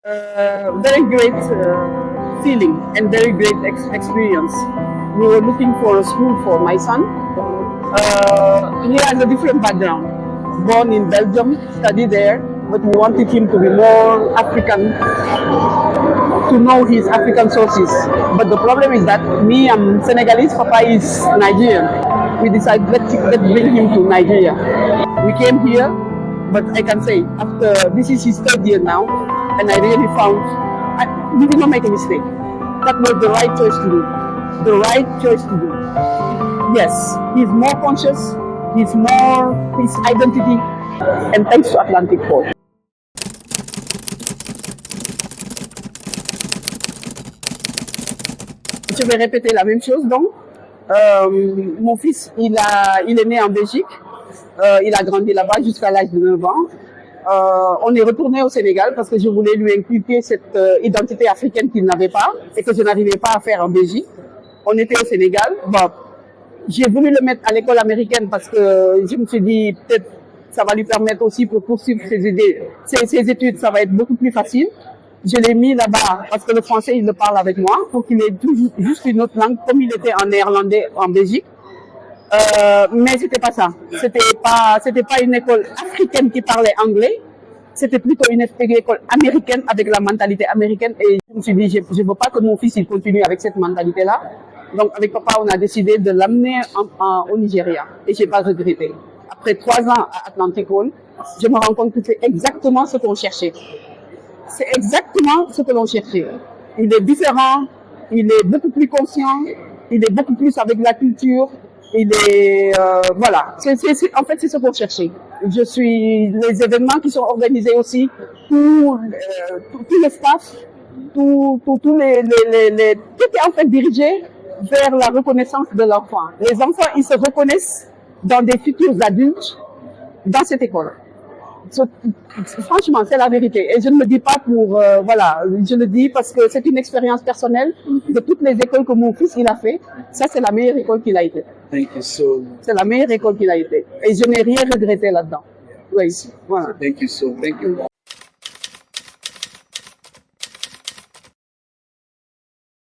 Very great feeling and very great experience. We were looking for a school for my son. He has a different background. Born in Belgium, studied there, but we wanted him to be more African, to know his African sources. But the problem is that me, I'm Senegalese, Papa is Nigerian. We decided let's bring him to Nigeria. We came here, but I can say after this is his third year now, and I really found we did not make a mistake. That was the right choice to do. The right choice to do. Yes, he's more conscious. He's more his identity, and thanks to Atlantic Port. Je vais répéter la même chose donc. Mon fils, il est né en Belgique. Il a grandi là-bas jusqu'à l'âge de 9 ans. On est retourné au Sénégal parce que je voulais lui inculquer cette identité africaine qu'il n'avait pas et que je n'arrivais pas à faire en Belgique. On était au Sénégal. Bon, j'ai voulu le mettre à l'école américaine parce que je me suis dit peut-être ça va lui permettre aussi pour poursuivre ses études, ça va être beaucoup plus facile. Je l'ai mis là-bas parce que le français, il le parle avec moi pour qu'il ait juste une autre langue comme il était en néerlandais en Belgique. Mais c'était pas ça. C'était pas une école africaine qui parlait anglais. C'était plutôt une école américaine avec la mentalité américaine. Et je me suis dit, je veux pas que mon fils il continue avec cette mentalité-là. Donc avec papa, on a décidé de l'amener au Nigeria. Et j'ai pas regretté. Après 3 ans à Atlantic Hall, je me rends compte que c'est exactement ce qu'on cherchait. C'est exactement ce que l'on cherchait. Il est différent, il est beaucoup plus conscient, il est beaucoup plus avec la culture. Il est voilà. En fait, c'est ce qu'on cherchait. Les événements qui sont organisés aussi, tout le staff, tout est en fait dirigé vers la reconnaissance de l'enfant. Les enfants, ils se reconnaissent dans des futurs adultes dans cette école. Franchement, c'est la vérité. Et je ne le dis pas pour, voilà, je le dis parce que c'est une expérience personnelle de toutes les écoles que mon fils il a fait. Ça, c'est la meilleure école qu'il a été. Thank you so much. C'est la meilleure école qu'il a été. Et je n'ai rien regretté là-dedans. Oui, voilà. Thank you so. Thank you.